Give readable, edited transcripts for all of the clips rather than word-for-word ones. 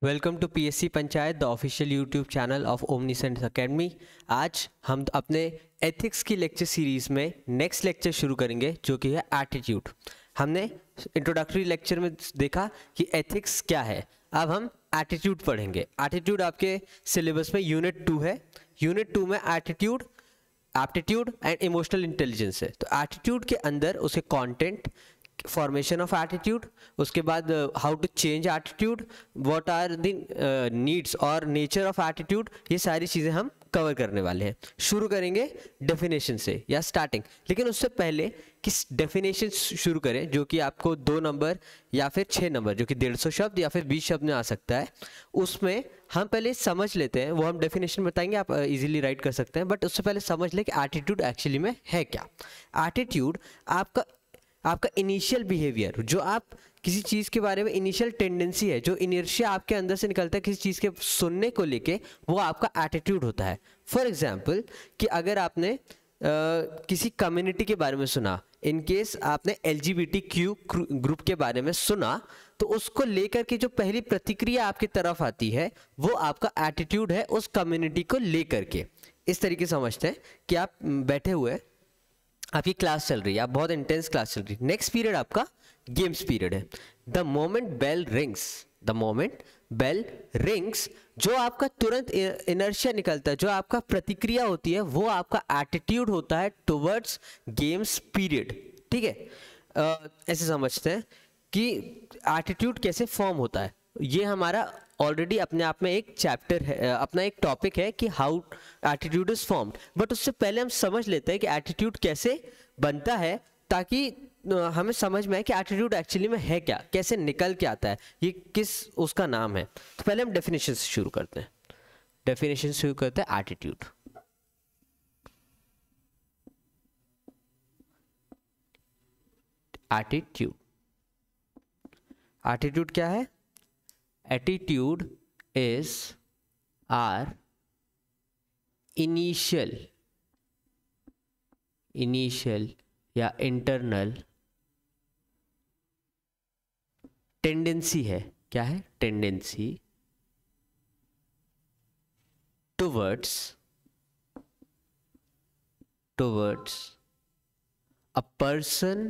Welcome to PSC panchayat the official YouTube channel of Omnisense academy. आज हम अपने ethics की लेक्चर सीरीज़ में नेक्स्ट लेक्चर शुरू करेंगे जो कि है एटीट्यूड। हमने इंट्रोडक्टरी लेक्चर में देखा कि एथिक्स क्या है, अब हम एटीट्यूड पढ़ेंगे। एटीट्यूड आपके सिलेबस में यूनिट 2 है। यूनिट 2 में attitude, aptitude and emotional intelligence है। तो एटीट्यूड के अंदर उसके कंटेंट, फॉर्मेशन ऑफ एटीट्यूड, उसके बाद how to change attitude, what are the needs और नेचर ऑफ एटीट्यूड, ये सारी चीज़ें हम कवर करने वाले हैं। शुरू करेंगे डेफिनेशन से या स्टार्टिंग, लेकिन उससे पहले किस डेफिनेशन शुरू करें जो कि आपको 2 नंबर या फिर 6 नंबर जो कि 150 शब्द या फिर 20 शब्द में आ सकता है, उसमें हम पहले समझ लेते हैं। वो हम डेफिनेशन बताएंगे, आप इजीली राइट कर सकते हैं, बट उससे पहले समझ लें कि एटीट्यूड एक्चुअली में है क्या। एटीट्यूड आपका इनिशियल बिहेवियर, जो आप किसी चीज़ के बारे में इनिशियल टेंडेंसी है, जो इनर्शिया आपके अंदर से निकलता है किसी चीज़ के सुनने को लेके, वो आपका एटीट्यूड होता है। फॉर एग्जांपल कि अगर आपने किसी कम्युनिटी के बारे में सुना, इन केस आपने LGBTQ ग्रुप के बारे में सुना, तो उसको लेकर के जो पहली प्रतिक्रिया आपकी तरफ आती है वो आपका एटीट्यूड है उस कम्युनिटी को लेकर के। इस तरीके समझते हैं कि आप बैठे हुए, आपकी क्लास चल रही है, आप बहुत इंटेंस क्लास चल रही है, नेक्स्ट पीरियड आपका गेम्स पीरियड है। द मोमेंट बेल रिंग्स, जो आपका तुरंत इनर्शिया निकलता है, जो आपका प्रतिक्रिया होती है, वो आपका एटीट्यूड होता है टुवर्ड्स गेम्स पीरियड। ठीक है, ऐसे समझते हैं कि एटीट्यूड कैसे फॉर्म होता है। ये हमारा ऑलरेडी अपने आप में एक चैप्टर है, अपना एक टॉपिक है कि how attitude is formed. But उससे पहले हम समझ लेते हैं कि एटीट्यूड कैसे बनता है, ताकि हमें समझ में आए कि एटीट्यूड एक्चुअली में है क्या, कैसे निकल के आता है, ये किस उसका नाम है। तो पहले हम डेफिनेशन से शुरू करते हैं। डेफिनेशन से शुरू करते हैं एटीट्यूड। एटीट्यूड क्या है? Attitude is our initial या internal टेंडेंसी है। क्या है? Tendency towards a person,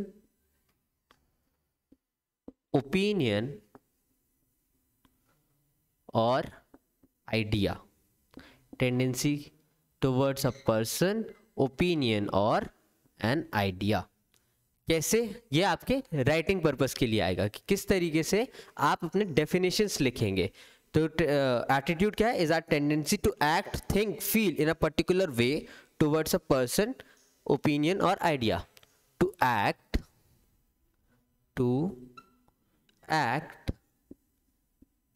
opinion और idea. Tendency towards a person, opinion और एन आइडिया। कैसे? ये आपके राइटिंग पर्पस के लिए आएगा कि किस तरीके से आप अपने डेफिनेशंस लिखेंगे। तो एटीट्यूड क्या है? Is our tendency to act, think, feel in a particular way towards a person, opinion और idea. To act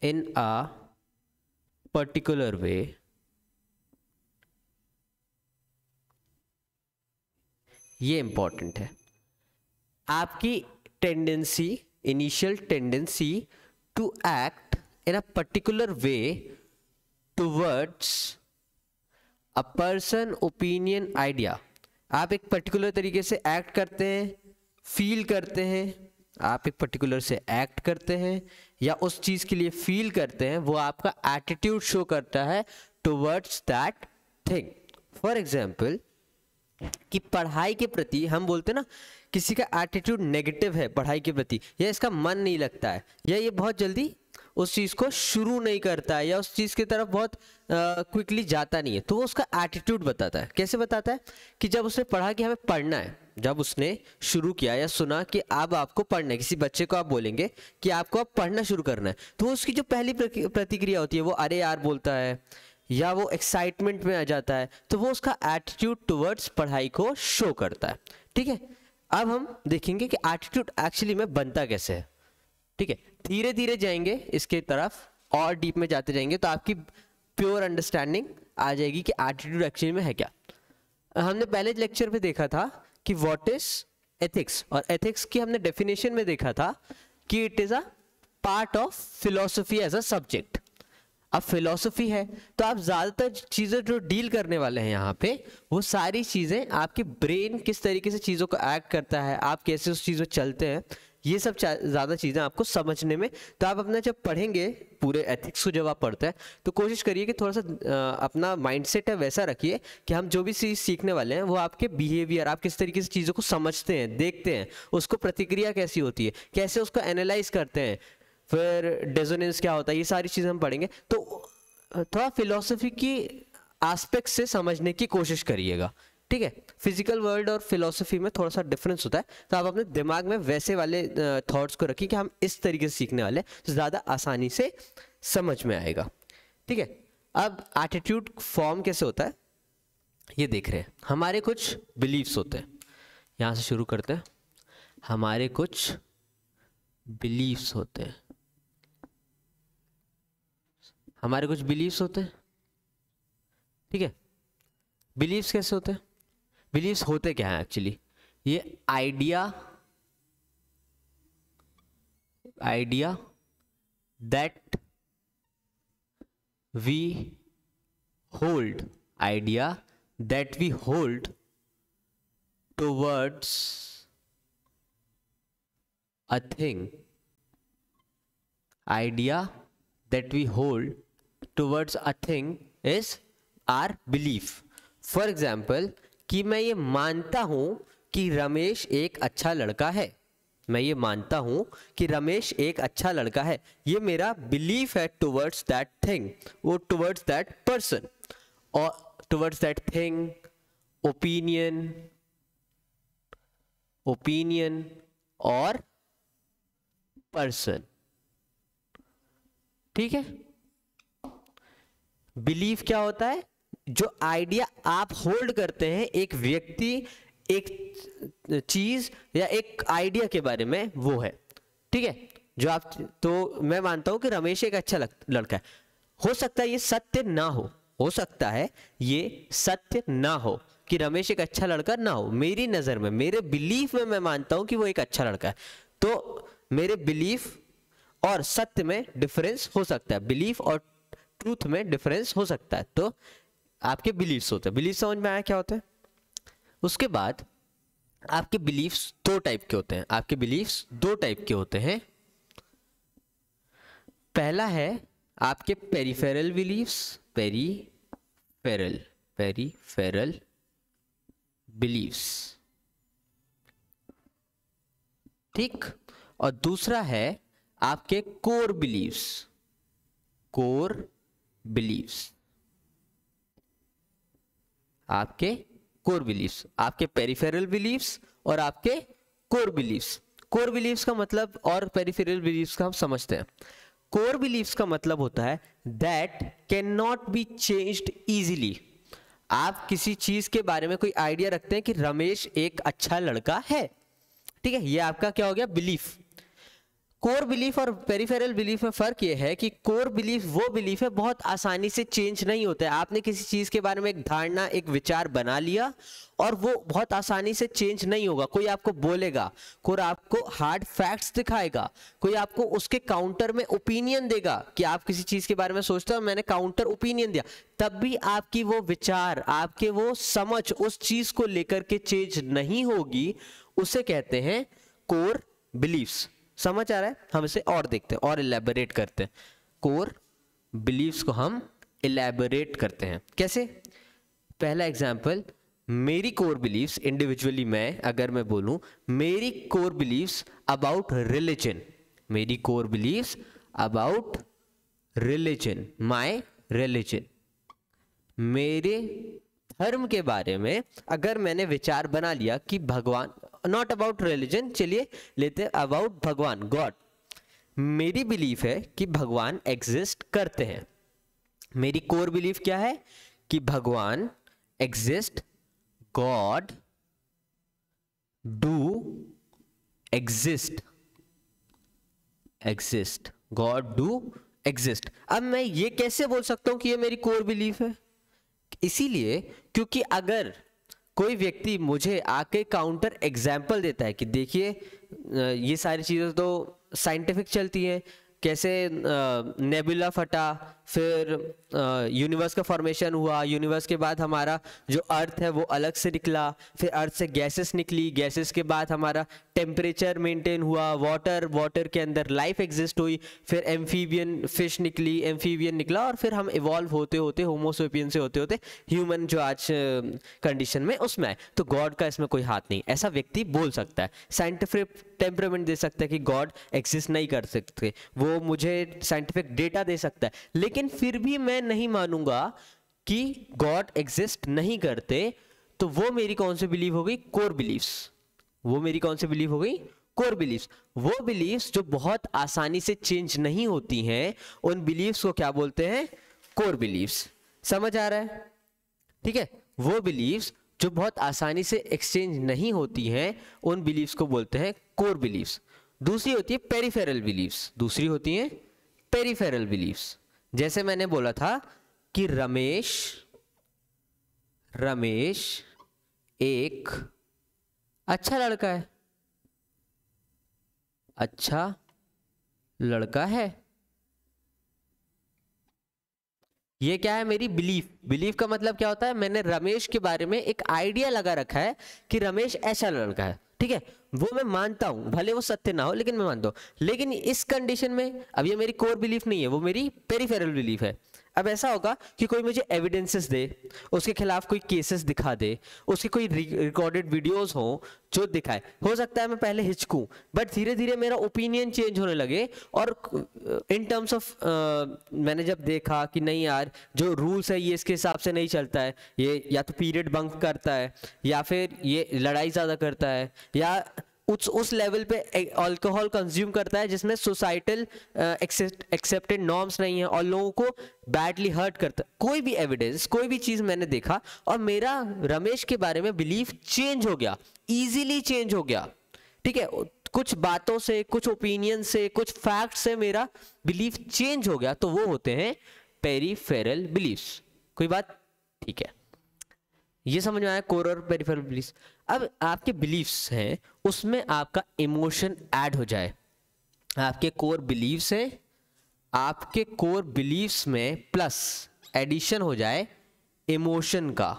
in a particular way ये इंपॉर्टेंट है। आपकी tendency, initial tendency to act in a particular way towards a person, opinion, idea. आप एक particular तरीके से act करते हैं, फील करते हैं, आप एक पर्टिकुलर से एक्ट करते हैं या उस चीज के लिए फील करते हैं, वो आपका एटीट्यूड शो करता है towards that thing. For example कि पढ़ाई के प्रति हम बोलते हैं ना, किसी का एटीट्यूड नेगेटिव है पढ़ाई के प्रति, या इसका मन नहीं लगता है, या ये बहुत जल्दी उस चीज़ को शुरू नहीं करता है, या उस चीज़ की तरफ बहुत क्विकली जाता नहीं है, तो वो उसका एटीट्यूड बताता है। कैसे बताता है? कि जब उसने पढ़ा कि हमें पढ़ना है, जब उसने शुरू किया या सुना कि अब आपको पढ़ना है, किसी बच्चे को आप बोलेंगे कि आपको अब पढ़ना शुरू करना है, तो उसकी जो पहली प्रतिक्रिया होती है वो अरे यार बोलता है, या वो एक्साइटमेंट में आ जाता है, तो वो उसका एटीट्यूड टुवर्ड्स पढ़ाई को शो करता है। ठीक है, अब हम देखेंगे कि एटीट्यूड एक्चुअली में बनता कैसे है। ठीक है, धीरे धीरे जाएंगे इसके तरफ और डीप में जाते जाएंगे तो आपकी प्योर अंडरस्टैंडिंग आ जाएगी कि एटीट्यूड एक्चुअली में है क्या। हमने पहले लेक्चर में देखा था कि व्हाट इज एथिक्स, और एथिक्स की हमने डेफिनेशन में देखा था कि it is a part of philosophy as a subject. अब फिलॉसफी है तो आप ज़्यादातर चीज़ें जो डील करने वाले हैं यहाँ पे, वो सारी चीज़ें आपके ब्रेन किस तरीके से चीज़ों को एक्ट करता है, आप कैसे उस चीज़ में चलते हैं, ये सब ज़्यादा चीज़ें आपको समझने में, तो आप अपना जब पढ़ेंगे पूरे एथिक्स को, जब आप पढ़ते हैं तो कोशिश करिए कि थोड़ा सा अपना माइंडसेट है वैसा रखिए कि हम जो भी चीज़ सीखने वाले हैं वो आपके बिहेवियर, आप किस तरीके से चीज़ों को समझते हैं, देखते हैं, उसको प्रतिक्रिया कैसी होती है, कैसे उसको एनालाइज करते हैं, फिर डेजोनेंस क्या होता है, ये सारी चीज़ें हम पढ़ेंगे। तो थोड़ा फिलॉसफी की एस्पेक्ट से समझने की कोशिश करिएगा, ठीक है। फिजिकल वर्ल्ड और फिलॉसफी में थोड़ा सा डिफरेंस होता है, तो आप अपने दिमाग में वैसे वाले थॉट्स को रखिए कि हम इस तरीके से सीखने वाले हैं, तो ज़्यादा आसानी से समझ में आएगा, ठीक है। अब एटीट्यूड फॉर्म कैसे होता है ये देख रहे हैं। हमारे कुछ बिलीव्स होते हैं, यहाँ से शुरू करते हैं। हमारे कुछ बिलीव्स होते हैं, हमारे कुछ बिलीव्स होते हैं, ठीक है। बिलीव्स कैसे होते हैं, बिलीव्स होते क्या है एक्चुअली, ये idea that we hold, idea that we hold towards a thing, idea that we hold towards a thing is our belief. For example, कि मैं ये मानता हूं कि रमेश एक अच्छा लड़का है, मैं ये मानता हूं कि रमेश एक अच्छा लड़का है, ये मेरा बिलीफ है टुवर्ड्स दैट थिंग, वो टुवर्ड्स दैट पर्सन, और टुवर्ड्स दैट थिंग, ओपिनियन और पर्सन, ठीक है। बिलीफ क्या होता है, जो आइडिया आप होल्ड करते हैं एक व्यक्ति, एक चीज या एक आइडिया के बारे में, वो है, ठीक है। जो आप, तो मैं मानता हूं कि रमेश एक अच्छा लड़का है, हो सकता है ये सत्य ना हो सकता है ये सत्य ना हो कि रमेश एक अच्छा लड़का ना हो, मेरी नजर में, मेरे बिलीफ में मैं मानता हूं कि वो एक अच्छा लड़का है। तो मेरे बिलीफ और सत्य में डिफरेंस हो सकता है, बिलीफ और ट्रूथ में डिफरेंस हो सकता है, तो आपके बिलीफ्स होते हैं। बिलीफ समझ में आया क्या होता है। उसके बाद आपके बिलीफ्स दो टाइप के होते हैं, आपके बिलीफ्स दो टाइप के होते हैं। पहला है आपके पेरिफेरल बिलीफ्स, पेरिफेरल बिलीफ्स, ठीक। और दूसरा है आपके कोर बिलीफ्स, आपके कोर बिलीफ्स, आपके पेरिफेरल बिलीफ्स और आपके कोर बिलीफ्स। कोर बिलीफ्स का मतलब और पेरिफेरल बिलीफ्स का हम समझते हैं। कोर बिलीफ्स का मतलब होता है that can not be changed easily. आप किसी चीज के बारे में कोई आइडिया रखते हैं कि रमेश एक अच्छा लड़का है, ठीक है, ये आपका क्या हो गया, बिलीफ। कोर बिलीफ और पेरिफेरल बिलीफ में फर्क ये है कि कोर बिलीफ वो बिलीफ है बहुत आसानी से चेंज नहीं होता है। आपने किसी चीज के बारे में एक धारणा, एक विचार बना लिया और वो बहुत आसानी से चेंज नहीं होगा। कोई आपको बोलेगा, कोई आपको हार्ड फैक्ट्स दिखाएगा, कोई आपको उसके काउंटर में ओपिनियन देगा कि आप किसी चीज के बारे में सोचते हो, मैंने काउंटर ओपिनियन दिया, तब भी आपकी वो विचार, आपके वो समझ उस चीज को लेकर के चेंज नहीं होगी। उसे कहते हैं कोर बिलीफ्स। समझ आ रहा है। हम इसे और देखते हैं और इलेबोरेट करते हैं। कोर बिलीव्स को हम इलेबोरेट करते हैं कैसे। पहला एग्जांपल, मेरी कोर बिलीव्स इंडिविजुअली, अगर मैं बोलूं मेरी कोर बिलीव्स अबाउट रिलीजन, मेरी core believes about religion, my religion, मेरे धर्म के बारे में अगर मैंने विचार बना लिया कि भगवान, नॉट अबाउट रिलीजन, चलिए लेते हैं अबाउट भगवान, गॉड। मेरी बिलीफ है कि भगवान एग्जिस्ट करते हैं। मेरी कोर बिलीफ क्या है कि भगवान exist, God do exist, God do exist. अब मैं ये कैसे बोल सकता हूं कि ये मेरी कोर बिलीफ है? इसीलिए क्योंकि अगर कोई व्यक्ति मुझे आके काउंटर एग्जाम्पल देता है कि देखिए ये सारी चीज़ें तो साइंटिफिक चलती हैं, कैसे नेबुला फटा, फिर यूनिवर्स का फॉर्मेशन हुआ, यूनिवर्स के बाद हमारा जो अर्थ है वो अलग से निकला, फिर अर्थ से गैसेस निकली, गैसेस के बाद हमारा टेम्परेचर मेंटेन हुआ, वाटर के अंदर लाइफ एग्जिस्ट हुई, फिर एम्फीबियन फिश निकली, एम्फीबियन निकला, और फिर हम इवॉल्व होते होते होमोसेपियन से होते होते ह्यूमन जो आज कंडीशन में उसमें आए। तो गॉड का इसमें कोई हाथ नहीं, ऐसा व्यक्ति बोल सकता है, साइंटिफिक टेम्परामेंट दे सकता है कि गॉड एग्जिस्ट नहीं कर सकते, वो मुझे साइंटिफिक डेटा दे सकता है, लेकिन फिर भी मैं नहीं मानूंगा कि गॉड एग्जिस्ट नहीं करते। तो वो मेरी कौन सी बिलीव हो गई? Core believes. वो मेरी कौन सी बिलीव हो गई? Core believes. वो बिलीव्स जो बहुत आसानी से चेंज नहीं होती हैं, उन बिलीव्स को क्या बोलते हैं? Core believes. समझ आ रहा है? ठीक है, वो बिलीव्स जो बहुत आसानी से एक्सचेंज नहीं होती हैं, उन बिलीव्स को बोलते हैं कोर बिलीव्स। दूसरी होती है पेरिफेरल बिलीव्स। दूसरी होती है पेरिफेरल बिलीव्स। जैसे मैंने बोला था कि रमेश एक अच्छा लड़का है। अच्छा लड़का है, ये क्या है? मेरी बिलीफ। बिलीफ का मतलब क्या होता है? मैंने रमेश के बारे में एक आइडिया लगा रखा है कि रमेश ऐसा लड़का है, ठीक है, वो मैं मानता हूं, भले वो सत्य ना हो लेकिन मैं मानता हूं। लेकिन इस कंडीशन में अब ये मेरी कोर बिलीफ नहीं है, वो मेरी पेरिफेरल बिलीफ है। अब ऐसा होगा कि कोई मुझे एविडेंसेस दे, उसके खिलाफ कोई केसेस दिखा दे, उसके कोई रिकॉर्डेड वीडियोस हो जो दिखाए, हो सकता है मैं पहले हिचकूं, बट धीरे धीरे मेरा ओपिनियन चेंज होने लगे। और इन टर्म्स ऑफ मैंने जब देखा कि नहीं यार, जो रूल्स है ये इसके हिसाब से नहीं चलता है, ये या तो पीरियड बंक करता है, या फिर ये लड़ाई ज़्यादा करता है, या उस लेवल पे अल्कोहल कंज्यूम करता है जिसमें सोसाइटल एक्सेप्टेड नॉर्म्स नहीं है और लोगों को बैडली हर्ट करता है। कोई भी एविडेंस, कोई भी चीज़ मैंने देखा और मेरा रमेश के बारे में बिलीफ चेंज हो गया, इजीली चेंज हो गया, ठीक है, कुछ बातों से, कुछ ओपिनियन से, कुछ फैक्ट से मेरा बिलीफ चेंज हो गया, तो वो होते हैं पेरिफेरल बिलीफ्स। कोई बात? ठीक है, ये समझ में आया, कोर और पेरिफेरल बिलीफ्स। अब आपके बिलीफ्स हैं, उसमें आपका इमोशन ऐड हो जाए। आपके कोर बिलीफ्स हैं, आपके कोर बिलीफ्स में प्लस एडिशन हो जाए इमोशन का।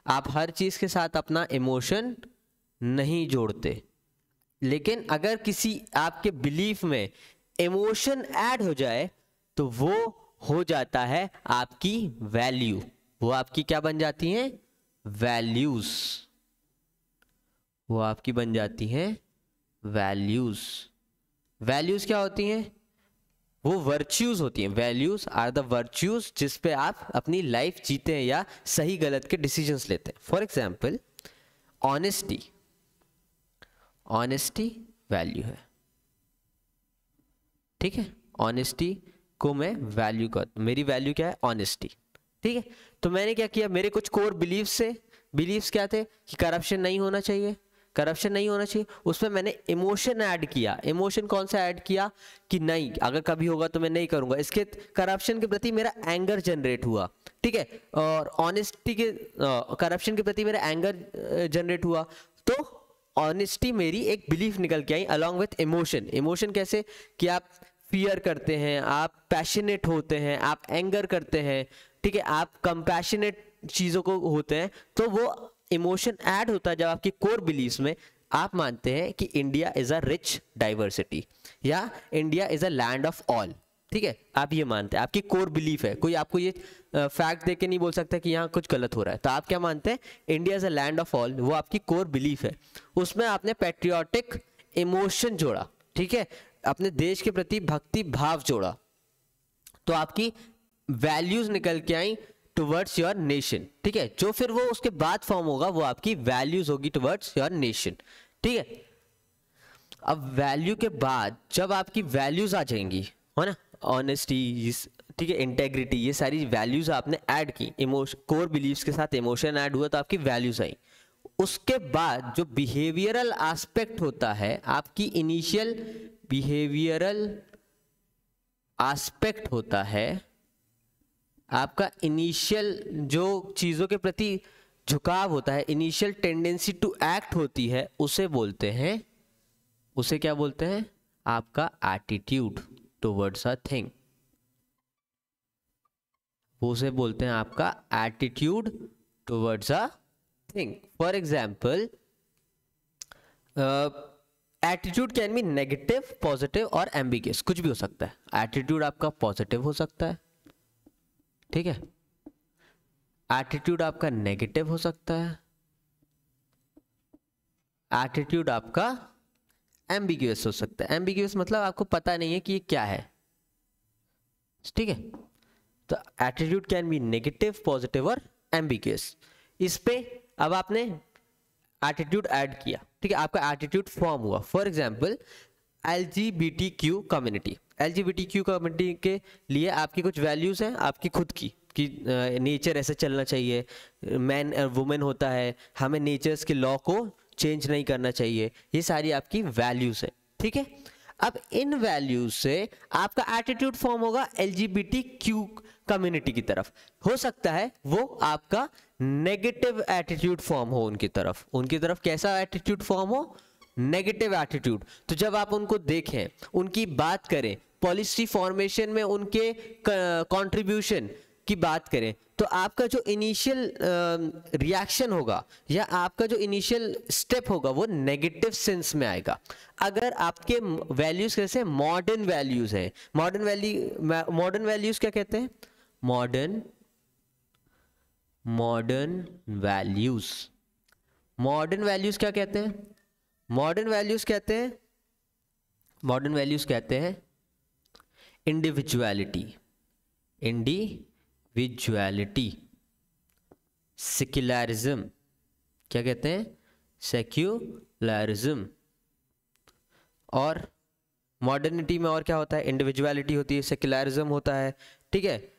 आप हर चीज के साथ अपना इमोशन नहीं जोड़ते, लेकिन अगर किसी आपके बिलीफ में इमोशन ऐड हो जाए तो वो हो जाता है आपकी वैल्यू। वो आपकी क्या बन जाती हैं? वैल्यूज। वो आपकी बन जाती हैं वैल्यूज। वैल्यूज क्या होती हैं? वो वर्च्यूज होती हैं। वैल्यूज आर द वर्च्यूज जिस पे आप अपनी लाइफ जीते हैं या सही गलत के डिसीजंस लेते हैं। For example honesty. Honesty value है, ठीक है, ऑनेस्टी को मैं वैल्यू कर, मेरी वैल्यू क्या है? ऑनेस्टी, ठीक है। तो मैंने क्या किया, मेरे कुछ कोर बिलीफ से, बिलीव्स क्या थे कि करप्शन नहीं होना चाहिए, करप्शन नहीं होना चाहिए, उसमें मैंने इमोशन ऐड किया। इमोशन कौन सा ऐड किया कि नहीं, अगर कभी होगा तो मैं नहीं करूंगा। इसके करप्शन के प्रति मेरा एंगर जनरेट हुआ, ठीक है, और ऑनेस्टी के करप्शन के प्रति मेरा एंगर जनरेट हुआ। तो ऑनेस्टी मेरी एक बिलीफ निकल के आई अलॉन्ग विथ इमोशन। इमोशन कैसे कि आप फियर करते हैं, आप पैशनेट होते हैं, आप एंगर करते हैं, ठीक है, आप कंपैशनेट चीज़ों को होते हैं। तो वो इमोशन ऐड होता है जब आपकी कोर बिलीव्स में आप मानते हैं कि India is a rich diversity या India is a land of all, ठीक है, आप ये मानते हैं, आपकी कोर बिलीफ है। कोई आपको ये फैक्ट देके नहीं बोल सकता कि यहाँ कुछ गलत हो रहा है, तो आप क्या मानते हैं? India is a land of all, वो आपकी कोर बिलीफ है। उसमें आपने पैट्रियोटिक इमोशन जोड़ा, ठीक है, अपने देश के प्रति भक्ति भाव जोड़ा, तो आपकी वैल्यूज निकल के आई टुवर्ड्स योर नेशन, ठीक है, जो फिर वो उसके बाद फॉर्म होगा वो आपकी वैल्यूज होगी टुवर्ड्स योर नेशन, ठीक है। अब वैल्यू के बाद जब आपकी वैल्यूज आ जाएंगी, है ना, ऑनेस्टी, ठीक है, इंटेग्रिटी, ये सारी वैल्यूज आपने ऐड की, इमोशन, कोर बिलीव्स के साथ इमोशन ऐड हुआ तो आपकी वैल्यूज आई। उसके बाद जो बिहेवियरल एस्पेक्ट होता है, आपकी इनिशियल बिहेवियरल एस्पेक्ट होता है, आपका इनिशियल जो चीज़ों के प्रति झुकाव होता है, इनिशियल टेंडेंसी टू एक्ट होती है, उसे बोलते हैं, उसे क्या बोलते हैं? आपका एटीट्यूड टुवर्ड्स अ थिंग, उसे बोलते हैं आपका attitude towards a thing. For example, attitude can be negative, positive और एम्बिगियस, कुछ भी हो सकता है। एटीट्यूड आपका पॉजिटिव हो सकता है, ठीक है, एटीट्यूड आपका नेगेटिव हो सकता है, एटीट्यूड आपका एम्बिगियस हो सकता है। एम्बिगियस मतलब आपको पता नहीं है कि ये क्या है, ठीक है। तो attitude can be negative, positive और एम्बिगियस। इस पे अब आपने एटीट्यूड ऐड किया, ठीक है, आपका एटीट्यूड फॉर्म हुआ। For example, LGBTQ community, LGBTQ community के लिए आपकी कुछ वैल्यूज हैं आपकी खुद की, कि नेचर ऐसे चलना चाहिए, मैन और वुमेन होता है, हमें नेचर्स के लॉ को चेंज नहीं करना चाहिए, ये सारी आपकी वैल्यूज है, ठीक है। अब इन वैल्यूज से आपका एटीट्यूड फॉर्म होगा LGBTQ कम्युनिटी की तरफ। हो सकता है वो आपका नेगेटिव एटीट्यूड फॉर्म हो उनकी तरफ कैसा एटीट्यूड फॉर्म हो, नेगेटिव एटीट्यूड। तो जब आप उनको देखें, उनकी बात करें, पॉलिसी फॉर्मेशन में उनके कंट्रीब्यूशन की बात करें, तो आपका जो इनिशियल रिएक्शन होगा या आपका जो इनिशियल स्टेप होगा वो नेगेटिव सेंस में आएगा। अगर आपके वैल्यूज कैसे मॉडर्न वैल्यूज हैं, मॉडर्न वैल्यूज क्या कहते हैं, मॉडर्न वैल्यूज क्या कहते हैं, मॉडर्न वैल्यूज कहते हैं इंडिविजुअलिटी, सेक्युलरिज्म, क्या कहते हैं, सेक्युलरिज्म। और मॉडर्निटी में और क्या होता है, इंडिविजुअलिटी होती है, सेक्युलरिज्म होता है, ठीक है,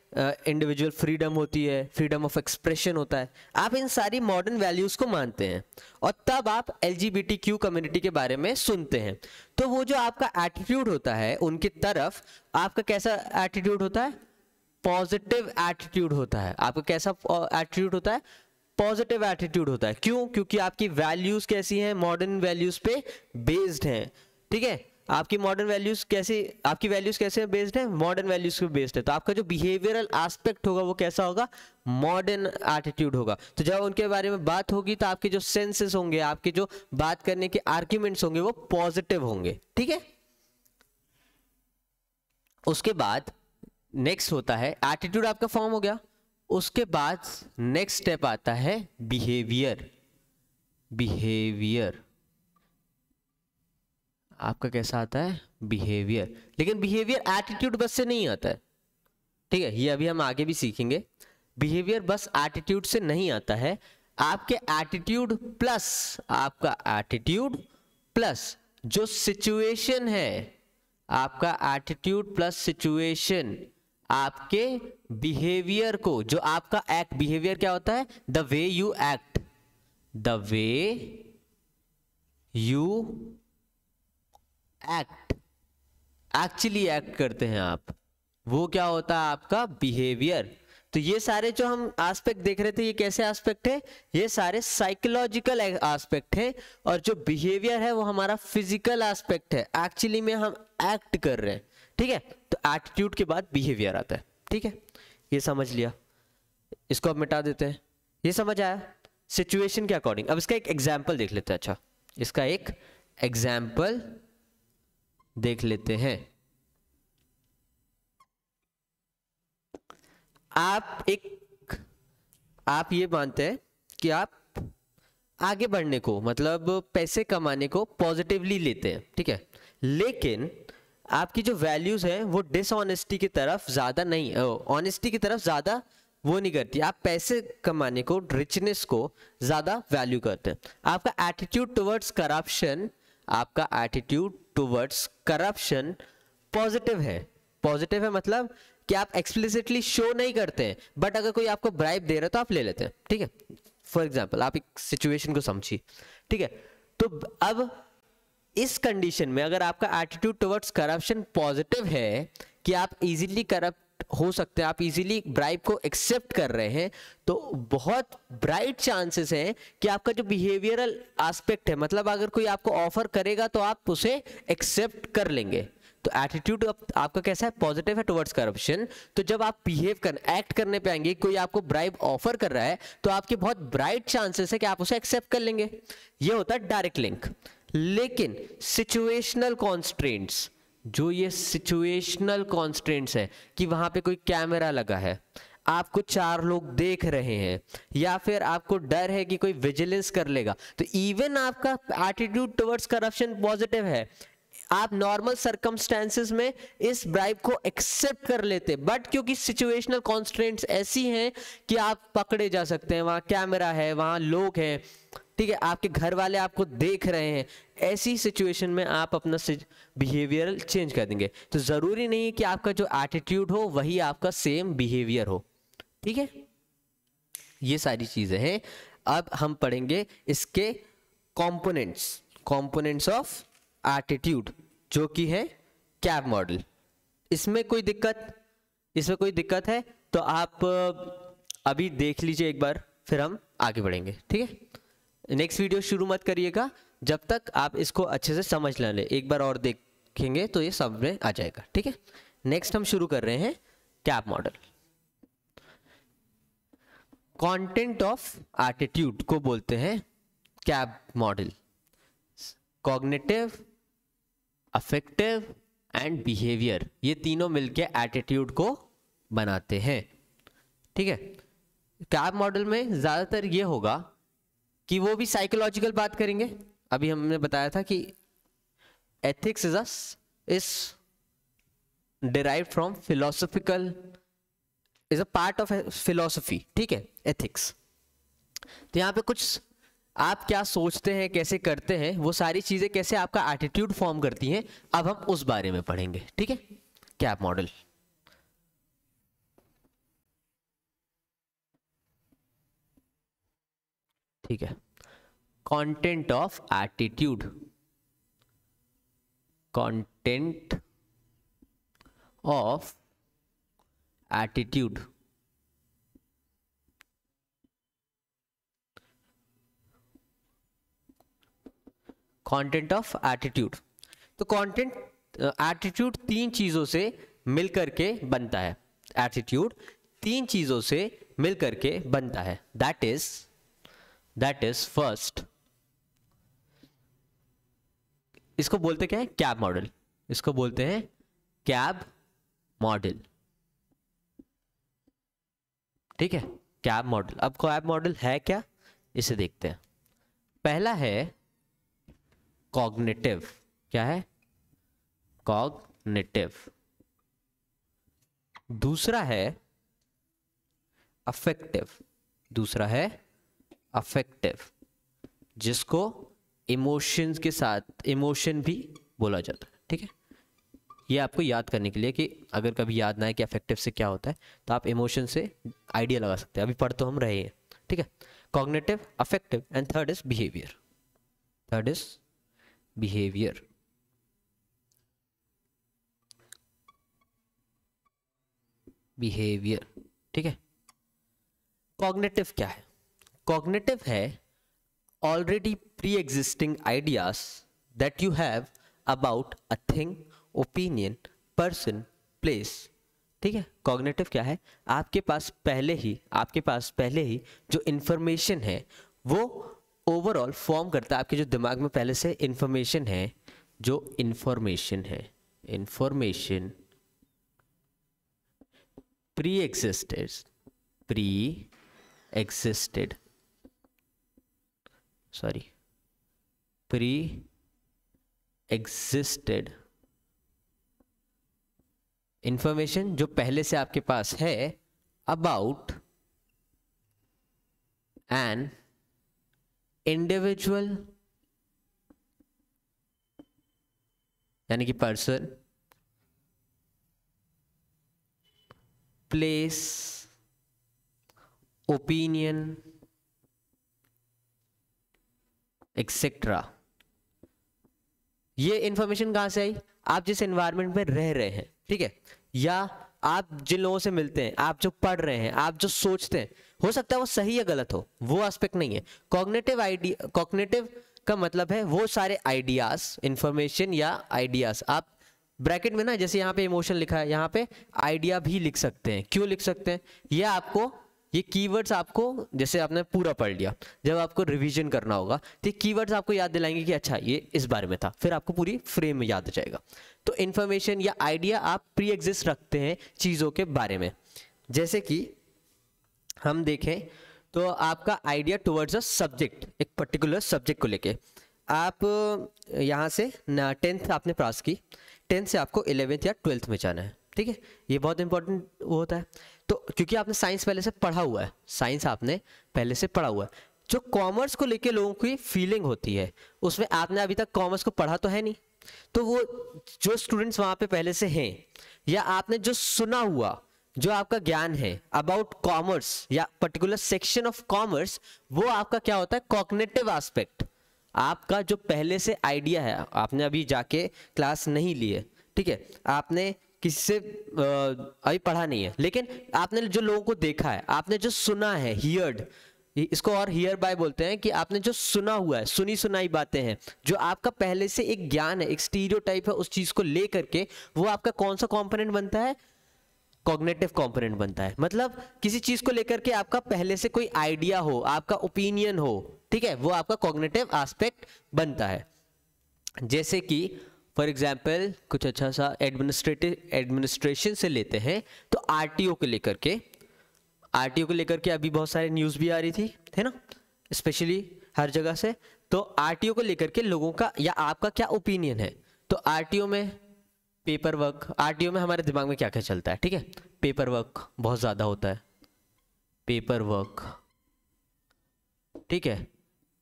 इंडिविजुअल फ्रीडम होती है, फ्रीडम ऑफ एक्सप्रेशन होता है। आप इन सारी मॉडर्न वैल्यूज को मानते हैं और तब आप LGBTQ कम्युनिटी के बारे में सुनते हैं। तो वो जो आपका एटीट्यूड होता है उनकी तरफ, आपका कैसा एटीट्यूड होता है, पॉजिटिव एटीट्यूड होता है। आपका कैसा एटीट्यूड होता है, पॉजिटिव एटीट्यूड होता है। क्यों? क्योंकि आपकी वैल्यूज कैसी हैं, मॉडर्न वैल्यूज पे बेस्ड हैं, ठीक है। आपकी वैल्यूज कैसे बेस्ड है, मॉडर्न वैल्यूज पे बेस्ड है। तो आपका जो बिहेवियरल एस्पेक्ट होगा वो कैसा होगा, मॉडर्न एटीट्यूड होगा। तो जब उनके बारे में बात होगी तो आपके जो सेंसेस होंगे, आपके जो बात करने के आर्ग्यूमेंट्स होंगे वो पॉजिटिव होंगे, ठीक है। उसके बाद नेक्स्ट होता है, एटीट्यूड आपका फॉर्म हो गया, उसके बाद नेक्स्ट स्टेप आता है बिहेवियर। आपका कैसा आता है, बिहेवियर। लेकिन बिहेवियर एटीट्यूड बस से नहीं आता है, ठीक है, ये अभी हम आगे भी सीखेंगे। बिहेवियर बस एटीट्यूड से नहीं आता है, आपके एटीट्यूड प्लस जो सिचुएशन है, आपका एटीट्यूड प्लस सिचुएशन आपके बिहेवियर को, जो आपका एक्ट, बिहेवियर क्या होता है, the way you act, actually act करते हैं आप, वो क्या होता है आपका बिहेवियर। तो ये सारे जो हम एस्पेक्ट देख रहे थे, ये कैसे एस्पेक्ट है, ये सारे साइकोलॉजिकल एस्पेक्ट है, और जो बिहेवियर है वो हमारा फिजिकल एस्पेक्ट है, एक्चुअली में हम एक्ट कर रहे हैं, ठीक है। तो एटीट्यूड के बाद बिहेवियर आता है, ठीक है, ये समझ लिया। इसको अब मिटा देते हैं, ये समझ आया सिचुएशन के अकॉर्डिंग। अब इसका एक एग्जाम्पल देख लेते हैं। अच्छा, इसका एक एग्जाम्पल देख लेते हैं। आप ये मानते हैं कि आप आगे बढ़ने को, मतलब पैसे कमाने को पॉजिटिवली लेते हैं, ठीक है, लेकिन आपकी जो वैल्यूज हैं वो डिसऑनेस्टी की तरफ ज्यादा नहीं, ऑनेस्टी की तरफ ज्यादा वो नहीं करती। आप पैसे कमाने को, रिचनेस को ज्यादा वैल्यू करते हैं। आपका एटीट्यूड टुवर्ड्स करप्शन पॉजिटिव है, मतलब कि आप एक्सप्लिसिटली शो नहीं करते हैं, बट अगर कोई आपको ब्राइब दे रहा है तो आप ले लेते हैं, ठीक है। फॉर एग्जाम्पल, आप एक सिचुएशन को समझिए, ठीक है। तो अब इस कंडीशन में अगर आपका एटीट्यूड टुवर्ड्स करप्शन पॉजिटिव है कि आप इजीली करप्ट एक्सेप्ट हो सकते हैं, आप इजीली ब्राइब को एक्सेप्ट कर रहे हैं, तो बहुत ब्राइट चांसेस हैं कि आपका जो बिहेवियरल एस्पेक्ट है, मतलब अगर कोई आपको ऑफर करेगा तो आप उसे एक्सेप्ट कर लेंगे। तो एटीट्यूड आपका कैसा है, पॉजिटिव है टुवर्ड्स करप्शन। तो जब आप बिहेव कर एक्ट करने पे आएंगे, कोई आपको ब्राइब ऑफर कर रहा है, तो आपके बहुत ब्राइट चांसेस है कि आप उसे एक्सेप्ट कर लेंगे। ये होता है डायरेक्ट लिंक। लेकिन सिचुएशनल कॉन्स्ट्रेंट्स, जो ये सिचुएशनल कॉन्स्ट्रेंट्स है कि वहां पे कोई कैमरा लगा है, आपको 4 लोग देख रहे हैं, या फिर आपको डर है कि कोई विजिलेंस कर लेगा, तो इवन आपका एटीट्यूड टुवर्ड्स करप्शन पॉजिटिव है, आप नॉर्मल सर्कमस्टेंसेस में इस ब्राइब को एक्सेप्ट कर लेते, बट क्योंकि सिचुएशनल कॉन्स्ट्रेंट्स ऐसी हैं कि आप पकड़े जा सकते हैं, वहां कैमरा है, वहां लोग हैं, ठीक है, आपके घर वाले आपको देख रहे हैं, ऐसी सिचुएशन में आप अपना बिहेवियर चेंज कर देंगे। तो जरूरी नहीं कि आपका जो एटीट्यूड हो वही आपका सेम बिहेवियर हो, ठीक है। ये सारी चीजें हैं। अब हम पढ़ेंगे इसके कंपोनेंट्स ऑफ एटीट्यूड, जो कि है कैब मॉडल। इसमें कोई दिक्कत है तो आप अभी देख लीजिए एक बार, फिर हम आगे बढ़ेंगे, ठीक है। नेक्स्ट वीडियो शुरू मत करिएगा जब तक आप इसको अच्छे से समझ ना ले, एक बार और देखेंगे तो ये सब में आ जाएगा, ठीक है। नेक्स्ट हम शुरू कर रहे हैं cab model. Content of attitude को बोलते हैं cab model. Cognitive, affective and behaviour, ये तीनों मिलके एटीट्यूड को बनाते हैं, ठीक है। कैब मॉडल में ज्यादातर ये होगा कि वो भी साइकोलॉजिकल बात करेंगे। अभी हमने बताया था कि ethics is derived from philosophical, is a part of philosophy, ठीक है, एथिक्स। तो यहाँ पे कुछ आप क्या सोचते हैं, कैसे करते हैं, वो सारी चीजें कैसे आपका एटीट्यूड फॉर्म करती हैं, अब हम उस बारे में पढ़ेंगे, ठीक है। कैब मॉडल, ठीक है। Content of attitude, content of attitude, content of attitude. तो कंटेंट एटीट्यूड 3 चीजों से मिलकर के बनता है। एटीट्यूड 3 चीजों से मिलकर के बनता है। दैट इज फर्स्ट, इसको बोलते क्या है, कैब मॉडल। इसको बोलते हैं कैब मॉडल, ठीक है, कैब मॉडल। अब कैब मॉडल है क्या, इसे देखते हैं। पहला है कॉग्निटिव। क्या है, कॉग्निटिव। दूसरा है अफेक्टिव, दूसरा है अफेक्टिव, जिसको इमोशंस के साथ इमोशन भी बोला जाता है, ठीक है। ये आपको याद करने के लिए कि अगर कभी याद ना है कि अफेक्टिव से क्या होता है, तो आप इमोशन से आइडिया लगा सकते हैं। अभी पढ़ तो हम रहे हैं, ठीक है। Cognitive, affective and third is behaviour. Third is behaviour. Behaviour, ठीक है। कॉग्निटिव क्या है, कॉग्निटिव है already pre existing ideas that you have about a thing, opinion, person, place, ठीक है। कॉग्निटिव क्या है, आपके पास पहले ही जो इंफॉर्मेशन है वो ओवरऑल फॉर्म करता है। आपके जो दिमाग में पहले से इंफॉर्मेशन है, जो इंफॉर्मेशन है, इंफॉर्मेशन प्री एग्जिस्टेड इंफॉर्मेशन जो पहले से आपके पास है अबाउट एन इंडिविजुअल, यानी कि पर्सन, प्लेस, ओपिनियन एक्सेट्रा। ये इंफॉर्मेशन कहां से आई, आप जिस एनवायरनमेंट में रह रहे हैं, ठीक है, या आप जिन लोगों से मिलते हैं, आप जो पढ़ रहे हैं, आप जो सोचते हैं, हो सकता है वो सही या गलत हो, वो एस्पेक्ट नहीं है। कॉग्निटिव का मतलब है वो सारे आइडियाज, इंफॉर्मेशन या आइडियाज, आप ब्रैकेट में ना जैसे यहाँ पे इमोशन लिखा है, यहाँ पे आइडिया भी लिख सकते हैं। क्यों लिख सकते हैं? ये आपको, ये कीवर्ड्स आपको, जैसे आपने पूरा पढ़ लिया, जब आपको रिवीजन करना होगा तो कीवर्ड्स आपको याद दिलाएंगे कि अच्छा ये इस बारे में था, फिर आपको पूरी फ्रेम में याद आ जाएगा। तो इन्फॉर्मेशन या आइडिया आप प्री एग्जिस्ट रखते हैं चीज़ों के बारे में। जैसे कि हम देखें तो आपका आइडिया टुवर्ड्स अ सब्जेक्ट, एक पर्टिकुलर सब्जेक्ट को लेके, आप यहाँ से 10th आपने पास की, 10th से आपको 11th या 12th में जाना है, ठीक है। ये बहुत इंपॉर्टेंट वो होता है। तो क्योंकि आपने साइंस पहले से पढ़ा हुआ है, साइंस आपने पहले से पढ़ा हुआ है, जो कॉमर्स को लेके लोगों की फीलिंग होती है, उसमें आपने अभी तक कॉमर्स को पढ़ा तो है नहीं, तो वो जो स्टूडेंट्स वहाँ पे पहले से हैं, या आपने जो सुना हुआ, जो आपका ज्ञान है अबाउट कॉमर्स या पर्टिकुलर सेक्शन ऑफ कॉमर्स, वो आपका क्या होता है? Cognitive aspect. आपका जो पहले से आइडिया है, आपने अभी जाके क्लास नहीं ली है, ठीक है, आपने किसी से अभी पढ़ा नहीं है, लेकिन आपने जो लोगों को देखा है, आपने जो सुना है, हियर्ड, इसको और हियर बाय बोलते हैं, कि आपने जो सुना हुआ है, सुनी सुनाई बातें हैं, जो आपका पहले से एक ज्ञान है, एक स्टीरियोटाइप है, उस चीज को ले करके वो आपका कौन सा कंपोनेंट बनता है? कॉग्निटिव कंपोनेंट बनता है। मतलब किसी चीज को लेकर के आपका पहले से कोई आइडिया हो, आपका ओपिनियन हो, ठीक है, वो आपका कॉग्निटिव एस्पेक्ट बनता है। जैसे कि फॉर एग्जाम्पल कुछ अच्छा सा एडमिनिस्ट्रेशन से लेते हैं, तो आरटीओ को लेकर के अभी बहुत सारे न्यूज़ भी आ रही थी, है ना, स्पेशली हर जगह से। तो आरटीओ को लेकर के लोगों का या आपका क्या ओपिनियन है? तो आरटीओ में पेपर वर्क, आरटीओ में हमारे दिमाग में क्या क्या चलता है? ठीक है, पेपर वर्क बहुत ज़्यादा होता है, पेपर वर्क, ठीक है।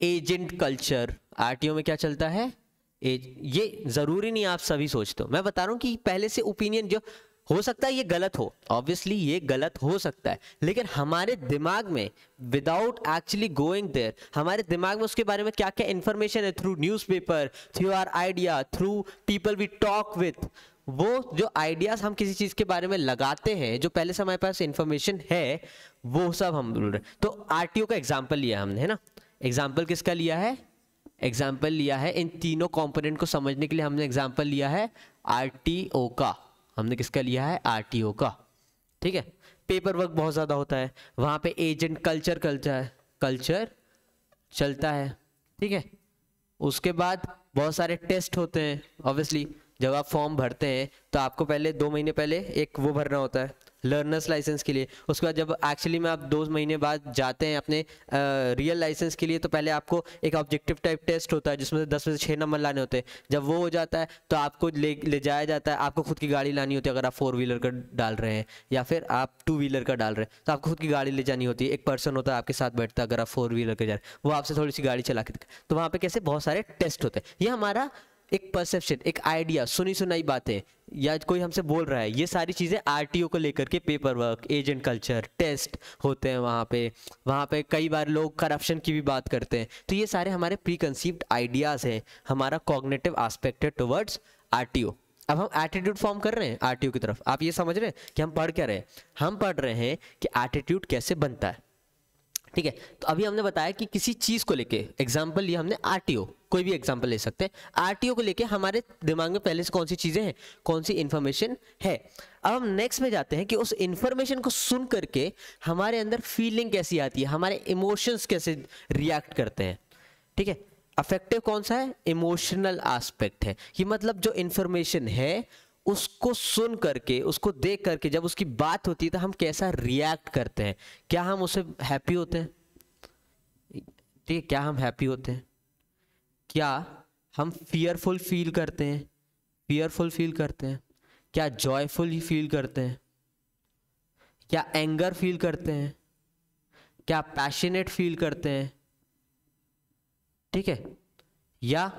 एजेंट कल्चर, आरटीओ में क्या चलता है? ये जरूरी नहीं आप सभी सोचते हो, मैं बता रहा हूं कि पहले से ओपिनियन जो हो सकता है ये गलत हो, ऑब्वियसली ये गलत हो सकता है, लेकिन हमारे दिमाग में विदाउट एक्चुअली गोइंग देयर, हमारे दिमाग में उसके बारे में क्या क्या इंफॉर्मेशन है, through newspaper, through our idea, through people we talk with, वो जो आइडियाज हम किसी चीज के बारे में लगाते हैं, जो पहले से हमारे पास इंफॉर्मेशन है, वो सब हम बोल रहे हैं। तो आरटीओ का एग्जाम्पल लिया हमने, है ना। एग्जाम्पल किसका लिया है? एग्जाम्पल लिया है इन तीनों कंपोनेंट को समझने के लिए हमने एग्जाम्पल लिया है आरटीओ का। हमने किसका लिया है? आरटीओ का, ठीक है। पेपर वर्क बहुत ज़्यादा होता है, वहाँ पे एजेंट कल्चर चलता है, ठीक है। उसके बाद बहुत सारे टेस्ट होते हैं, ऑब्वियसली जब आप फॉर्म भरते हैं तो आपको पहले 2 महीने पहले एक वो भरना होता है लर्नर्स लाइसेंस के लिए। उसके बाद जब एक्चुअली में आप 2 महीने बाद जाते हैं अपने रियल लाइसेंस के लिए, तो पहले आपको एक ऑब्जेक्टिव टाइप टेस्ट होता है जिसमें से 10 में से 6 नंबर लाने होते हैं। जब वो हो जाता है तो आपको ले जाया जाता है, आपको खुद की गाड़ी लानी होती है अगर आप 4 व्हीलर का डाल रहे हैं, या फिर आप 2 व्हीलर का डाल रहे हैं तो आपको खुद की गाड़ी ले जानी होती है। एक पर्सन होता है आपके साथ बैठता है, अगर आप 4 व्हीलर का जा रहे हैं वो आपसे थोड़ी सी गाड़ी चला के, तो वहाँ पे कैसे बहुत सारे टेस्ट होते हैं। ये हमारा एक परसेप्शन, एक आइडिया, सुनी सुनाई बातें, या कोई हमसे बोल रहा है, ये सारी चीज़ें आरटीओ को लेकर के paper work, agent culture, test होते हैं। वहाँ पे कई बार लोग करप्शन की भी बात करते हैं। तो ये सारे हमारे प्री कंसीव्ड आइडियाज़ हैं, हमारा कॉग्निटिव एस्पेक्ट है टुवर्ड्स आरटीओ। अब हम एटीट्यूड फॉर्म कर रहे हैं आरटीओ की तरफ। आप ये समझ रहे हैं कि हम पढ़ क्या रहे हैं? हम पढ़ रहे हैं कि एटीट्यूड कैसे बनता है, ठीक है। तो अभी हमने बताया कि किसी चीज को लेके एग्जांपल लिया हमने आरटीओ, कोई भी एग्जांपल ले सकते हैं। आरटीओ को लेके हमारे दिमाग में पहले से कौन सी चीजें हैं, कौन सी इंफॉर्मेशन है। अब हम नेक्स्ट में जाते हैं कि उस इंफॉर्मेशन को सुन करके हमारे अंदर फीलिंग कैसी आती है, हमारे इमोशंस कैसे रिएक्ट करते हैं, ठीक है। अफेक्टिव कौन सा है? इमोशनल एस्पेक्ट है, कि मतलब जो इंफॉर्मेशन है उसको सुन करके, उसको देख करके जब उसकी बात होती है तो हम कैसा रिएक्ट करते हैं। क्या हम उससे हैप्पी होते हैं? ठीक है, क्या हम हैप्पी होते हैं? क्या हम फियरफुल फील करते हैं? क्या जॉयफुल फील करते हैं? क्या एंगर फील करते हैं? क्या पैशनेट फील करते हैं? ठीक है, या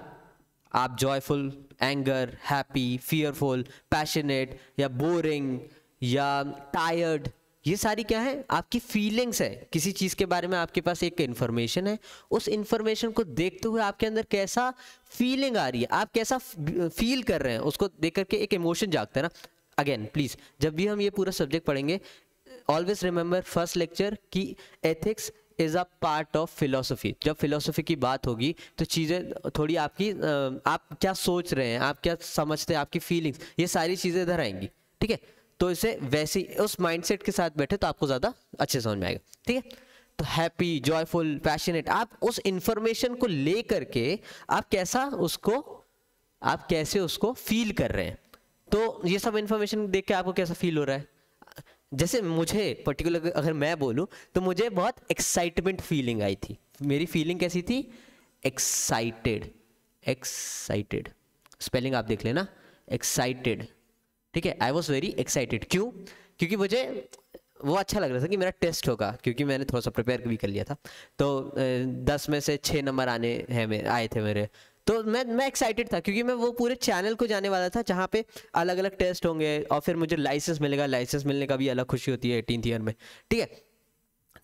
आप joyful, anger, happy, fearful, passionate, या बोरिंग, या टायर्ड, ये सारी क्या है? आपकी फीलिंग्स है। किसी चीज़ के बारे में आपके पास एक इन्फॉर्मेशन है, उस इन्फॉर्मेशन को देखते हुए आपके अंदर कैसा फीलिंग आ रही है, आप कैसा फील कर रहे हैं, उसको देख करके एक इमोशन जागता है ना। अगेन प्लीज जब भी हम ये पूरा सब्जेक्ट पढ़ेंगे, ऑलवेज रिमेंबर फर्स्ट लेक्चर कि ethics is a part of philosophy. जब फिलोसफी की बात होगी तो चीज़ें थोड़ी आपकी आप क्या सोच रहे हैं, आप क्या समझते हैं, आपकी फीलिंग्स, ये सारी चीज़ें इधर आएंगी, ठीक है। तो इसे वैसे ही उस माइंडसेट के साथ बैठे तो आपको ज़्यादा अच्छे समझ में आएगा, ठीक है। तो हैप्पी, जॉयफुल, पैशनेट, आप उस इंफॉर्मेशन को ले करके आप कैसे उसको फील कर रहे हैं। तो ये सब इंफॉर्मेशन देख के आपको कैसा फील हो रहा है। जैसे मुझे पर्टिकुलर अगर मैं बोलूं तो मुझे बहुत एक्साइटमेंट फीलिंग आई थी। मेरी फीलिंग कैसी थी? एक्साइटेड। एक्साइटेड स्पेलिंग आप देख लेना, एक्साइटेड, ठीक है। I was very excited. क्यों? क्योंकि मुझे वो अच्छा लग रहा था कि मेरा टेस्ट होगा, क्योंकि मैंने थोड़ा सा प्रिपेयर भी कर लिया था। तो 10 में से 6 नंबर आए थे मेरे। तो मैं एक्साइटेड था क्योंकि मैं वो पूरे चैनल को जाने वाला था जहाँ पे अलग अलग टेस्ट होंगे और फिर मुझे लाइसेंस मिलेगा। लाइसेंस मिलने का भी अलग खुशी होती है 18th ईयर में, ठीक है।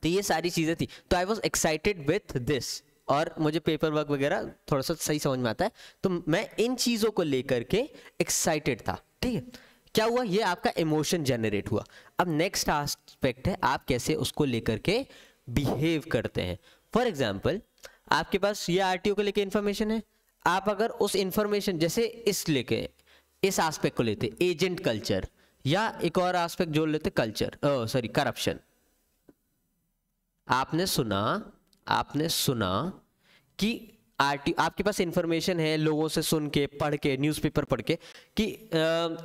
तो ये सारी चीज़ें थी, तो I was excited with this. और मुझे पेपर वर्क वगैरह थोड़ा सा सही समझ में आता है, तो मैं इन चीज़ों को लेकर के एक्साइटेड था, ठीक है। क्या हुआ? ये आपका इमोशन जनरेट हुआ। अब नेक्स्ट एस्पेक्ट है आप कैसे उसको लेकर के बिहेव करते हैं। फॉर एग्जाम्पल आपके पास ये आरटीओ को लेके इंफॉर्मेशन है, आप अगर उस इंफॉर्मेशन जैसे इस एस्पेक्ट को लेते एजेंट कल्चर, या एक और एस्पेक्ट जोड़ लेते कल्चर, सॉरी करप्शन। आपने सुना कि आपके पास इंफॉर्मेशन है लोगों से सुन के, पढ़ के, न्यूज़पेपर पढ़ के कि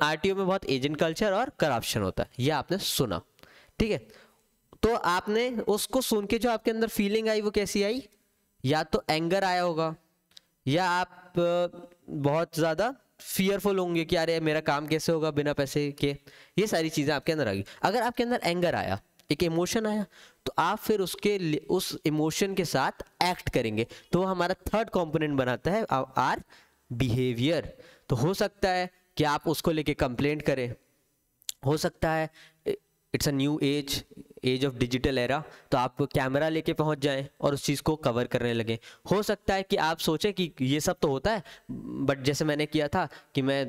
आरटीओ में बहुत एजेंट कल्चर और करप्शन होता है, ये आपने सुना, ठीक है। तो आपने उसको सुन के जो आपके अंदर फीलिंग आई वो कैसी आई? या तो एंगर आया होगा, या आप बहुत ज़्यादा फियरफुल होंगे कि अरे मेरा काम कैसे होगा बिना पैसे के। ये सारी चीज़ें आपके अंदर आ गई। अगर आपके अंदर एंगर आया, एक इमोशन आया, तो आप फिर उस इमोशन के साथ एक्ट करेंगे। तो हमारा थर्ड कंपोनेंट बनाता है आर बिहेवियर। तो हो सकता है कि आप उसको लेके कंप्लेंट करें, हो सकता है it's a new age of digital era, तो आप कैमरा लेके पहुंच जाएं और उस चीज़ को कवर करने लगे। हो सकता है कि आप सोचें कि ये सब तो होता है, बट जैसे मैंने किया था कि मैं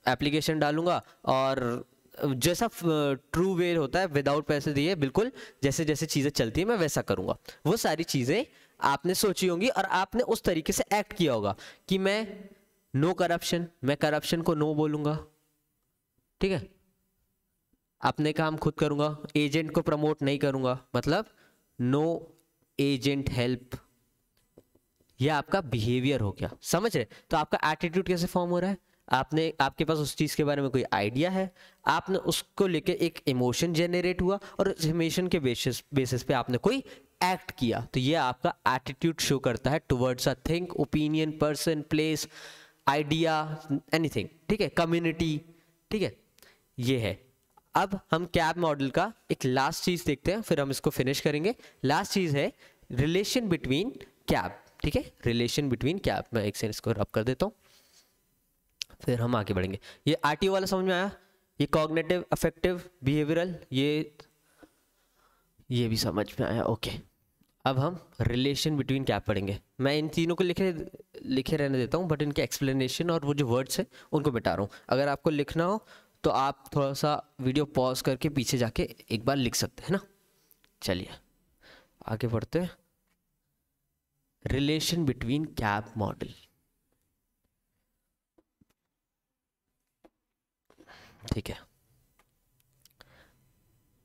एप्लीकेशन डालूंगा और जैसा ट्रू वे होता है विदाउट पैसे दिए, बिल्कुल जैसे जैसे चीज़ें चलती है मैं वैसा करूँगा। वो सारी चीज़ें आपने सोची होंगी और आपने उस तरीके से एक्ट किया होगा कि मैं नो करप्शन, मैं करप्शन को नो बोलूँगा, ठीक है। अपने काम खुद करूँगा, एजेंट को प्रमोट नहीं करूँगा, मतलब नो एजेंट हेल्प। यह आपका बिहेवियर हो गया, समझ रहे? तो आपका एटीट्यूड कैसे फॉर्म हो रहा है? आपके पास उस चीज़ के बारे में कोई आइडिया है, आपने उसको लेके एक इमोशन जनरेट हुआ और उस इमोशन के बेसिस पे आपने कोई एक्ट किया। तो ये आपका एटीट्यूड शो करता है towards a thing, opinion, person, place, idea, anything, ठीक है, कम्युनिटी, ठीक है। ये है। अब हम कैब मॉडल का एक लास्ट चीज़ देखते हैं, फिर हम इसको फिनिश करेंगे। लास्ट चीज़ है रिलेशन बिटवीन कैब, ठीक है, रिलेशन बिटवीन कैब। मैं एक सेकंड इसको रब कर देता हूँ, फिर हम आगे बढ़ेंगे। ये आरटीओ वाला समझ में आया? ये कॉग्निटिव, अफेक्टिव, बिहेवियरल, ये भी समझ में आया, ओके। अब हम रिलेशन बिटवीन कैब पढ़ेंगे। मैं इन तीनों को लिखे रहने देता हूँ, बट इनके एक्सप्लेनेशन और वो जो वर्ड्स है उनको मिटा रहा हूँ। अगर आपको लिखना हो तो आप थोड़ा सा वीडियो पॉज करके पीछे जाके एक बार लिख सकते हैं ना। चलिए आगे बढ़ते हैं। रिलेशन बिटवीन कैब मॉडल, ठीक है।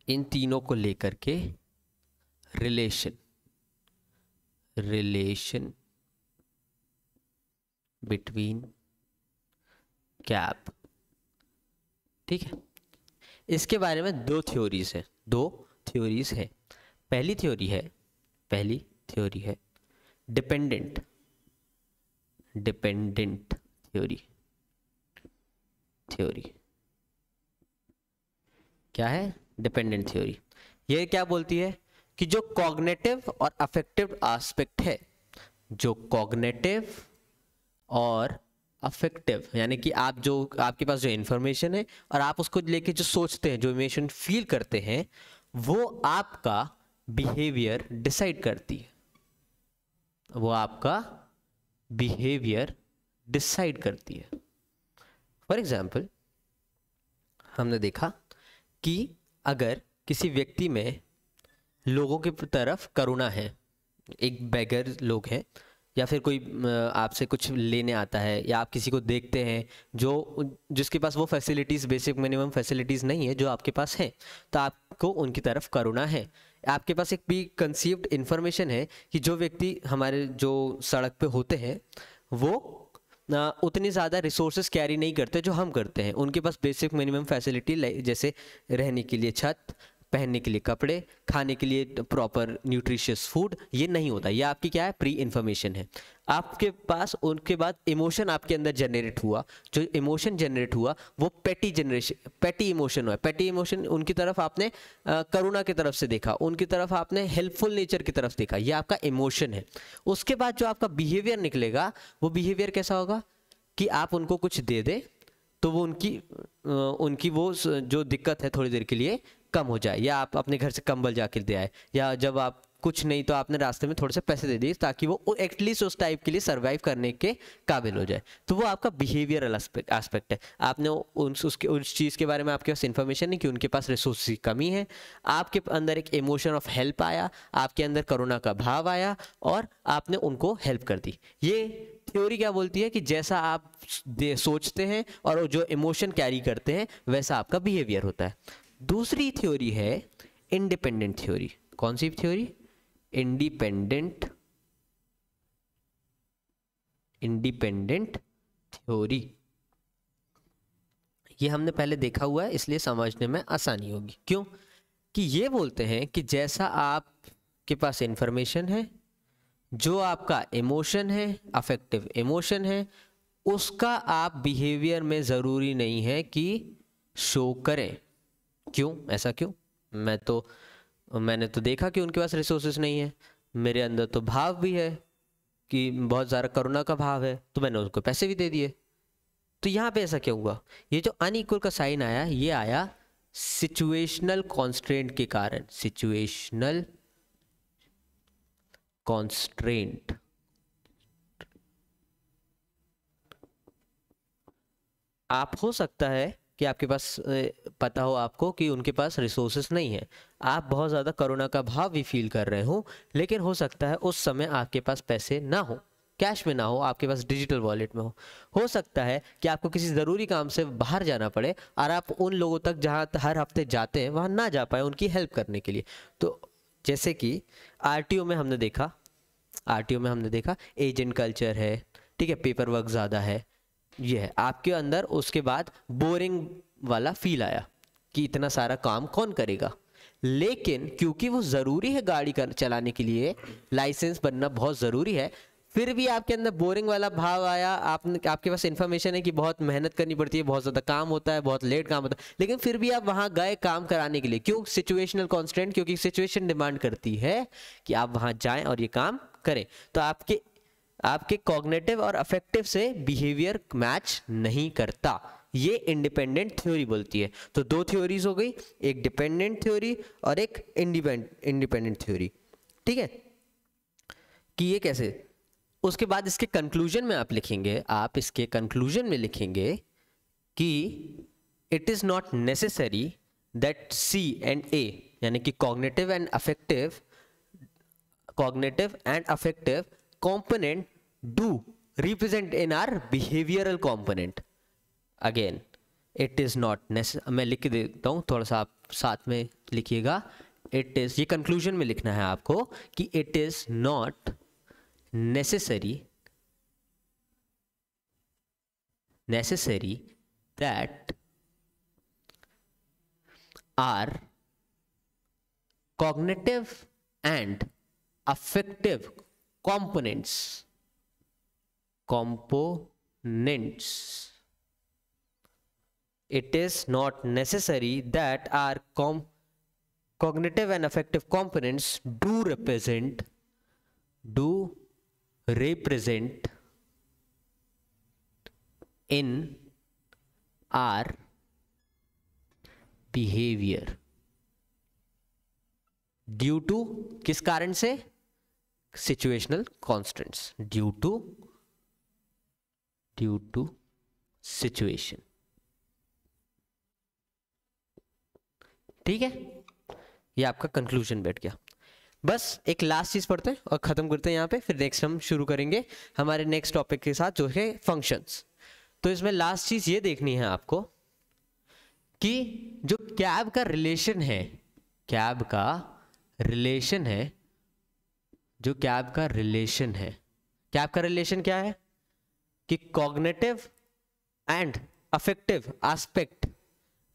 इन तीनों को लेकर के रिलेशन बिटवीन कैब, ठीक है। इसके बारे में दो थ्योरीज हैं। पहली थ्योरी है डिपेंडेंट थ्योरी। क्या है? Dependent theory. ये क्या बोलती है कि जो कॉग्निटिव और अफेक्टिव एस्पेक्ट है, जो कॉग्निटिव और अफेक्टिव, यानी कि आपके पास जो इंफॉर्मेशन है और आप उसको लेके जो सोचते हैं, जो इमोशन फील करते हैं, वो आपका बिहेवियर डिसाइड करती है। फॉर एग्जाम्पल हमने देखा कि अगर किसी व्यक्ति में लोगों की तरफ करुणा है, एक बेगर लोग हैं या फिर कोई आपसे कुछ लेने आता है, या आप किसी को देखते हैं जिसके पास वो फैसिलिटीज़, बेसिक मिनिमम फैसिलिटीज़ नहीं है जो आपके पास है, तो आपको उनकी तरफ करुणा है। आपके पास एक भी कंसीव्ड इन्फॉर्मेशन है कि जो व्यक्ति हमारे जो सड़क पे होते हैं वो उतनी ज़्यादा रिसोर्सेज कैरी नहीं करते जो हम करते हैं। उनके पास बेसिक मिनिमम फैसिलिटी जैसे रहने के लिए छत, पहनने के लिए कपड़े, खाने के लिए प्रॉपर न्यूट्रिशियस फूड, ये नहीं होता। ये आपकी क्या है, प्री इन्फॉर्मेशन है। आपके पास उनके बाद इमोशन आपके अंदर जनरेट हुआ, जो इमोशन जनरेट हुआ वो पैटी इमोशन हुआ। पैटी इमोशन उनकी तरफ आपने करुणा की तरफ से देखा, उनकी तरफ आपने हेल्पफुल नेचर की तरफ देखा, ये आपका इमोशन है। उसके बाद जो आपका बिहेवियर निकलेगा वो बिहेवियर कैसा होगा कि आप उनको कुछ दे दें तो वो उनकी वो जो दिक्कत है थोड़ी देर के लिए कम हो जाए, या आप अपने घर से कंबल जाके दे आए, या जब आप कुछ नहीं तो आपने रास्ते में थोड़े से पैसे दे दिए ताकि वो एटलीस्ट उस टाइप के लिए सरवाइव करने के काबिल हो जाए। तो वो आपका बिहेवियरल एस्पेक्ट है। आपने उस चीज़ के बारे में आपके पास इंफॉर्मेशन नहीं कि उनके पास रिसोर्स की कमी है, आपके अंदर एक इमोशन ऑफ हेल्प आया, आपके अंदर करुणा का भाव आया और आपने उनको हेल्प कर दी। ये थ्योरी क्या बोलती है कि जैसा आप सोचते हैं और जो इमोशन कैरी करते हैं वैसा आपका बिहेवियर होता है। दूसरी थ्योरी है इंडिपेंडेंट थ्योरी। कौन सी थ्योरी? Independent theory. ये हमने पहले देखा हुआ है इसलिए समझने में आसानी होगी। क्यों? कि ये बोलते हैं कि जैसा आपके पास इंफॉर्मेशन है, जो आपका इमोशन है, अफेक्टिव इमोशन है, उसका आप बिहेवियर में ज़रूरी नहीं है कि शो करें। क्यों? ऐसा क्यों? मैंने तो देखा कि उनके पास रिसोर्सेज नहीं है, मेरे अंदर तो भाव भी है कि बहुत ज़्यादा करुणा का भाव है, तो मैंने उसको पैसे भी दे दिए। तो यहाँ पे ऐसा क्यों हुआ? ये जो अनइक्वल का साइन आया, ये आया सिचुएशनल कॉन्स्ट्रेंट के कारण। Situational constraint. आप हो सकता है कि आपके पास पता हो आपको कि उनके पास रिसोर्सेस नहीं है, आप बहुत ज़्यादा करुणा का भाव भी फील कर रहे हो, लेकिन हो सकता है उस समय आपके पास पैसे ना हो, कैश में ना हो, आपके पास डिजिटल वॉलेट में हो सकता है कि आपको किसी ज़रूरी काम से बाहर जाना पड़े और आप उन लोगों तक जहाँ हर हफ्ते जाते हैं वहाँ ना जा पाए उनकी हेल्प करने के लिए। तो जैसे कि आरटीओ में हमने देखा एजेंट कल्चर है, ठीक है, पेपर वर्क ज़्यादा है, ये है आपके अंदर। उसके बाद बोरिंग वाला फील आया कि इतना सारा काम कौन करेगा, लेकिन क्योंकि वो ज़रूरी है गाड़ी चलाने के लिए, लाइसेंस बनना बहुत ज़रूरी है, फिर भी आपके अंदर बोरिंग वाला भाव आया। आपके पास इन्फॉर्मेशन है कि बहुत मेहनत करनी पड़ती है, बहुत ज़्यादा काम होता है, बहुत लेट काम होता है, लेकिन फिर भी आप वहाँ गए काम कराने के लिए। क्यों? सिचुएशनल कॉन्स्टेंट, क्योंकि सिचुएशन डिमांड करती है कि आप वहाँ जाएं और ये काम करें। तो आपके कॉग्निटिव और अफेक्टिव से बिहेवियर मैच नहीं करता, ये इंडिपेंडेंट थ्योरी बोलती है। तो दो थ्योरीज हो गई, एक डिपेंडेंट थ्योरी और एक इंडिपेंडेंट थ्योरी, ठीक है। कि ये कैसे? उसके बाद इसके कंक्लूजन में आप लिखेंगे कि it is not necessary that C and A, यानी कि cognitive and affective component do represent in our behavioral component. Again, it is not necessary। मैं लिख देता हूँ, थोड़ा सा आप साथ में लिखिएगा। इट इज, ये कंक्लूजन में लिखना है आपको कि it is not necessary that our cognitive and affective components it is not necessary that our cognitive and affective components do represent in our behavior due to किस कारण से? situational constants, due to situation। ठीक है, ये आपका conclusion बैठ गया। बस एक लास्ट चीज पढ़ते हैं और खत्म करते हैं यहाँ पे, फिर नेक्स्ट हम शुरू करेंगे हमारे नेक्स्ट टॉपिक के साथ जो है फंक्शंस। तो इसमें लास्ट चीज ये देखनी है आपको कि जो कैब का रिलेशन है, कैब का रिलेशन है, जो कैब का रिलेशन है, कैब का रिलेशन क्या है कि cognitive and affective aspect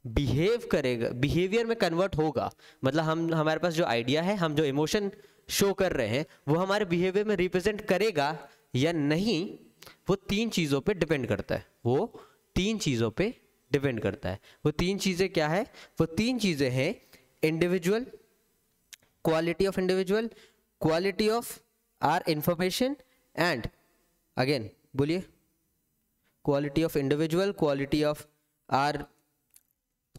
behave करेगा, बिहेवियर में कन्वर्ट होगा। मतलब हम, हमारे पास जो आइडिया है, हम जो इमोशन शो कर रहे हैं वो हमारे बिहेवियर में रिप्रेजेंट करेगा या नहीं, वो तीन चीजों पे डिपेंड करता है। वो तीन चीजों पे डिपेंड करता है। वो तीन चीजें क्या है? वो तीन चीजें हैं individual, quality of individual, quality of our information and again बोलिए, quality of individual, quality of our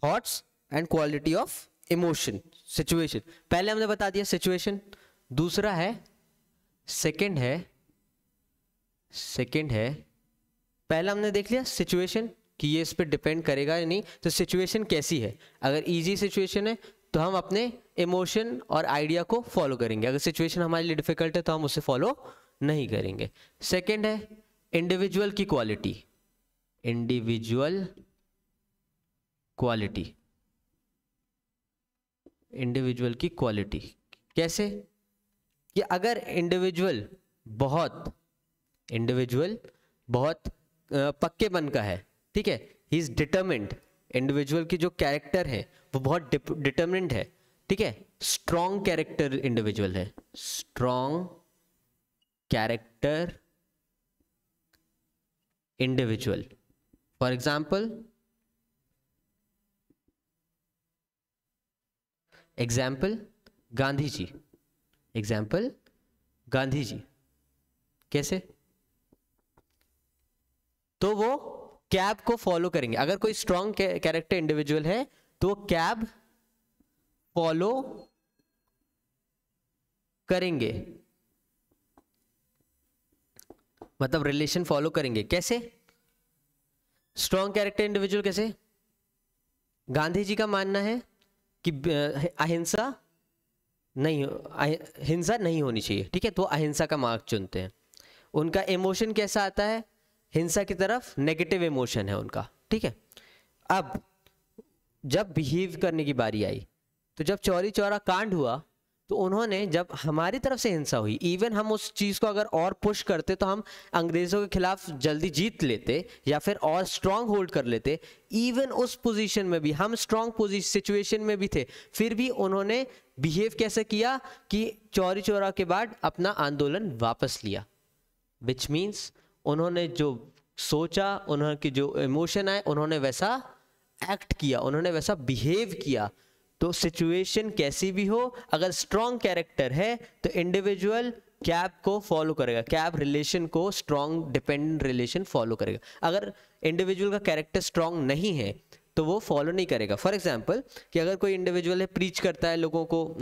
thoughts and quality of emotion, situation. पहले हमने बता दिया सिचुएशन, दूसरा है सेकंड है पहला हमने देख लिया सिचुएशन कि ये इस पे डिपेंड करेगा या नहीं। तो सिचुएशन कैसी है? अगर इजी सिचुएशन है तो हम अपने इमोशन और आइडिया को फॉलो करेंगे, अगर सिचुएशन हमारे लिए डिफिकल्ट है तो हम उसे फॉलो नहीं करेंगे। सेकंड है इंडिविजुअल की क्वालिटी, इंडिविजुअल क्वालिटी, इंडिविजुअल की क्वालिटी कैसे? कि अगर इंडिविजुअल बहुत पक्के मन का है, ठीक है, ही इज डिटरमिन्ड, इंडिविजुअल की जो कैरेक्टर है वो बहुत डिटरमिन्ड है, ठीक है, स्ट्रॉन्ग कैरेक्टर इंडिविजुअल है, strong character individual. For example Gandhi ji, example Gandhi ji कैसे? तो वो कैब को फॉलो करेंगे। अगर कोई स्ट्रॉन्ग कैरेक्टर इंडिविजुअल है तो वो कैब फॉलो करेंगे, मतलब रिलेशन फॉलो करेंगे। कैसे स्ट्रॉन्ग कैरेक्टर इंडिविजुअल? कैसे? गांधी जी का मानना है कि हिंसा नहीं होनी चाहिए, ठीक है, तो अहिंसा का मार्ग चुनते हैं। उनका इमोशन कैसा आता है? हिंसा की तरफ नेगेटिव इमोशन है उनका, ठीक है। अब जब बिहेव करने की बारी आई, तो जब चौरी चौरा कांड हुआ, तो उन्होंने, जब हमारी तरफ से हिंसा हुई, इवन हम उस चीज़ को अगर और पुश करते तो हम अंग्रेज़ों के खिलाफ जल्दी जीत लेते या फिर और स्ट्रांग होल्ड कर लेते, इवन उस पोजीशन में भी हम स्ट्रांग सिचुएशन में भी थे, फिर भी उन्होंने बिहेव कैसे किया कि चौरी चौरा के बाद अपना आंदोलन वापस लिया। विच मीन्स उन्होंने जो सोचा, उन्होंने जो इमोशन आए, उन्होंने वैसा एक्ट किया, उन्होंने वैसा बिहेव किया। तो सिचुएशन कैसी भी हो, अगर स्ट्रॉन्ग कैरेक्टर है तो इंडिविजुअल कैब को फॉलो करेगा, कैब रिलेशन को, स्ट्रॉन्ग डिपेंडेंट रिलेशन फॉलो करेगा। अगर इंडिविजुअल का कैरेक्टर स्ट्रॉन्ग नहीं है तो वो फॉलो नहीं करेगा। फॉर एग्जाम्पल कि अगर कोई इंडिविजुअल है, प्रीच करता है लोगों को,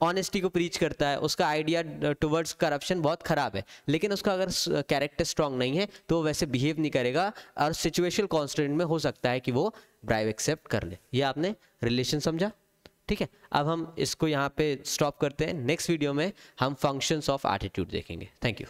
ऑनेस्टी को प्रीच करता है, उसका आइडिया टुवर्ड्स करप्शन बहुत खराब है, लेकिन उसका अगर कैरेक्टर स्ट्रॉन्ग नहीं है तो वो वैसे बिहेव नहीं करेगा और सिचुएशनल कॉन्स्टेंट में हो सकता है कि वो ब्राइब एक्सेप्ट कर ले। ये आपने रिलेशन समझा, ठीक है। अब हम इसको यहाँ पे स्टॉप करते हैं। नेक्स्ट वीडियो में हम फंक्शंस ऑफ एटीट्यूड देखेंगे। Thank you.